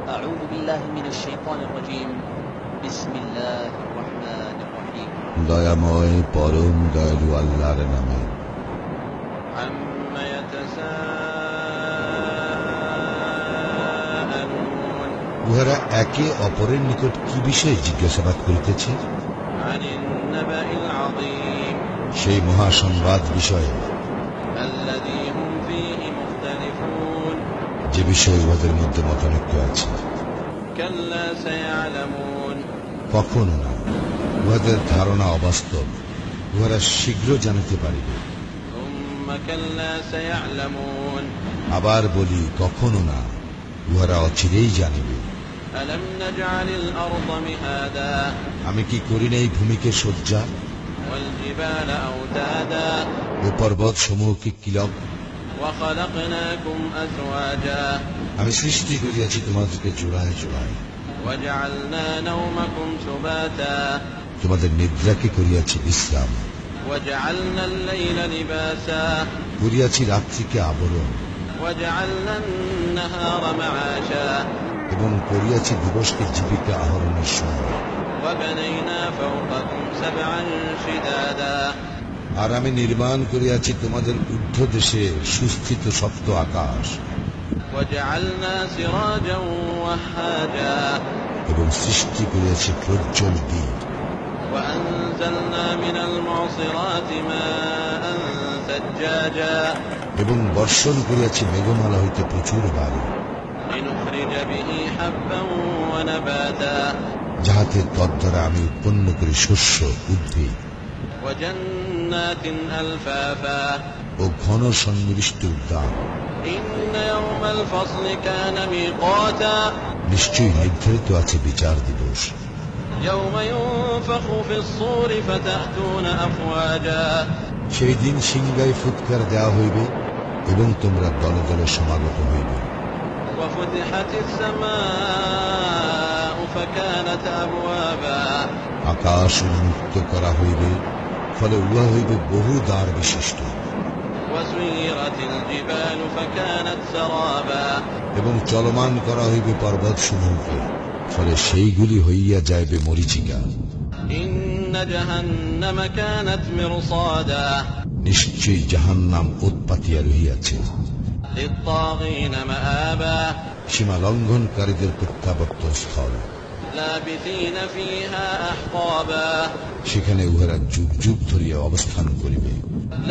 أعوذ بالله من الشيطان الرجيم بسم الله الرحمن الرحيم দয়াময় পরম দয়ালু আল্লাহর নামে। عما يتساءلون উহারা একে অপরের নিকট কি বিষয়ে জিজ্ঞাসাবাদ করিতেছে? عن النبأ العظيم সেই মহাসংবাদ বিষয়ে الذي هم فيه مختلفون যে বিষয়ে উহাদের মধ্যে মতানৈক্য আছে। كلا سيعلمون কখনো না, উহাদের ধারণা অবাস্তব, উহারা শীঘ্র জানিতে পারিবে। ثم كلا سيعلمون আবার বলি, কখনো না, উহারা অচিরেই জানিবে। ألم نجعل الأرض مهادا আমি কি করি নাই ভূমিকে শয্যা والجبال أوتادا ও পর্বত সমূহকে কিলক? وخلقناكم أزواجا আমি সৃষ্টি করিয়াছি তোমাদেরকে জোড়ায় জোড়ায়, وجعلنا نومكم سباتا তোমাদের নিদ্রাকে করিয়াছি বিশ্রাম, وجعلنا الليل لباسا করিয়াছি রাত্রিকে আবরণ, وجعلنا النهار معاشا এবং করিয়াছি দিবসকে জীবিকা আহরণের সময়। وبنينا فوقكم سبعا شدادا আর আমি নির্মাণ করিয়াছি তোমাদের ঊর্ধ্ব দেশে সুস্থিত সপ্ত আকাশ, وجعلنا سراجا وهاجا এবং সৃষ্টি করিয়াছি প্রজ্জ্বল দ্বীপ। وأنزلنا من المعصرات ماء ثجاجا এবং বর্ষণ করিয়াছি মেঘমালা হইতে প্রচুর বায়ু, لنخرج به حبا ونباتا যাহাতে তদ্বারা আমি উৎপন্ন করি শস্য, উদ্ভিদ وجنات ألفافا ও ঘন সন্নিবিষ্ট উদ্যান। إن يوم الفصل كان ميقاتا নিশ্চয়ই নির্ধারিত আছে বিচার দিবস, يوم ينفخ في الصور فتأتون أفواجا সেই দিন সিংহায় ফুৎকার দেওয়া হইবে এবং তোমরা দলে দলে সমাগত হইবে। وفتحت السماء فكانت أبوابا আকাশ উন্মুক্ত করা হইবে, ফলে উহা হইবে বহু দ্বার বিশিষ্ট। وسيرت الجبال فكانت سرابا এবং চলমান করা হইবে পর্বত সমূহকে, ফলে সেইগুলি হইয়া যাইবে মরীচিকা। إن جهنم كانت مرصادا নিশ্চয়ই জাহান্নাম উৎপাতিয়া রহিয়াছে, للطاغين مآبا সীমা লঙ্ঘনকারীদের প্রত্যাবর্তন স্থল। لابثين فيها أحقابا সেখানে উহারা যুগ যুগ ধরিয়া অবস্থান করিবে।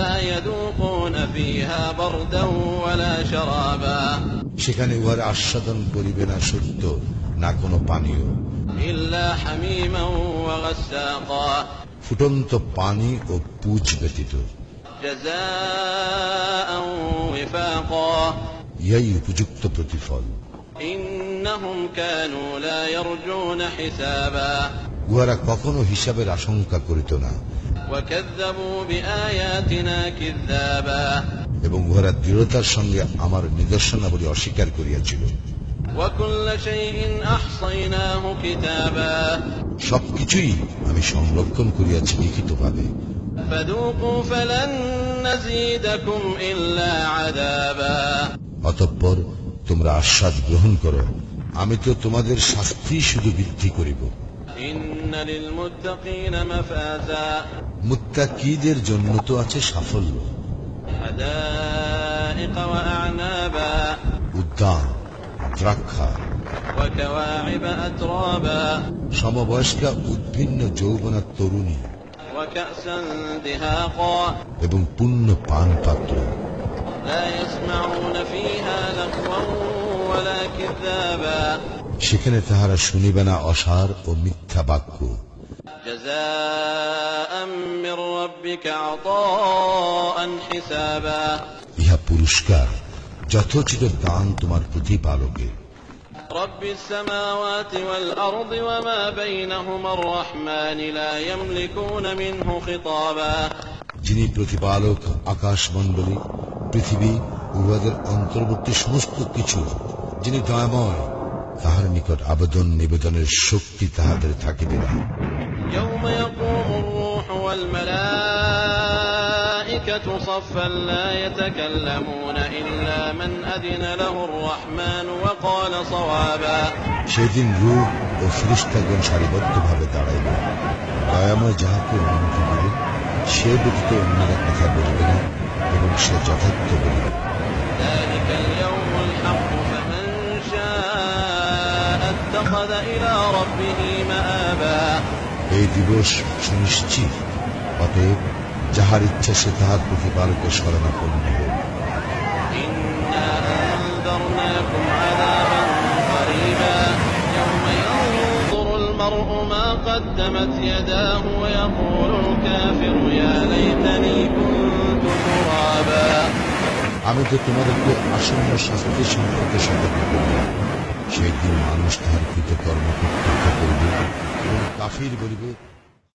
لا يذوقون فيها بردا ولا شرابا সেখানে উহারা আস্বাদন করিবে না সত্য, না কোনো পানীয়, إلا حميما وغساقا ফুটন্ত পানি ও পুঁজ ব্যতীত। جزاء وفاقا ইহাই উপযুক্ত প্রতিফল। إنهم كانوا لا يرجون حسابا উহারা কখনো হিসাবের আশঙ্কা করিত না, وكذبوا بآياتنا كذابا এবং উহারা দৃঢ়তার সঙ্গে আমার নিদর্শনাবলী অস্বীকার করিয়াছিল। وكل شيء أحصيناه كتابا সবকিছুই আমি সংরক্ষণ করিয়াছি লিখিতভাবে। فذوقوا فلن نزيدكم إلا عذابا অতঃপর তোমরা আস্বাদ গ্রহণ করো, আমি তো তোমাদের শাস্তি শুধু বৃদ্ধি করিব। إن للمتقين مفازا মুত্তাকীদের জন্য তো আছে সাফল্য, حدائق وأعنابا উদ্যান, দ্রাক্ষা, وكواعب أترابا সমবয়স্কা উদ্ভিন্ন যৌবনা তরুণী, وكأسا دهاقا এবং পূর্ণ পান পাত্র। لا يسمعون فيها لغوا ولا كذابا সেখানে তাহারা শুনিবে না অসার ও মিথ্যা বাক্য। جزاء من ربك عطاء حسابا ইহা পুরস্কার, যথোচিত দান তোমার প্রতিপালকের। رب السماوات والأرض وما بينهما الرحمن لا يملكون منه خطابا যিনি প্রতিপালক আকাশমণ্ডলী, পৃথিবী, উহাদের অন্তর্বর্তী সমস্ত কিছু, যিনি দয়াময়, তাহার নিকট আবেদন নিবেদনের শক্তি তাহাদের থাকিবে না। يوم يقوم الروح والملائكة والملائكة صفا لا يتكلمون إلا من أذن له الرحمن وقال صوابا সেদিন রূহ ও ফেরেশতাগণ সারিবদ্ধভাবে দাঁড়াইবে। দয়াময় যাহাকে অনুমতি দিবে সে ব্যতীত অন্যরা কথা বলবে না এবং সে যথার্থ বলিবে। ذلك اليوم الحق فمن شاء اتخذ إلى ربه مآبا এই দিবস সুনিশ্চিত, অতএব যাহার ইচ্ছা সে তাহার প্রতিপালকের শরণাপন্ন হোক। إنا أنذرناكم عذابا قريبا يوم ينظر المرء ما قدمت يداه ويقول الكافر يا ليتني كنت ترابا আমি তো তোমাদেরকে আসন্ন শাস্তি সম্পর্কে সতর্ক করলাম। সেই দিন মানুষ তাহার কৃতকর্ম প্রত্যক্ষ করিবে এবং কাফির বলিবে,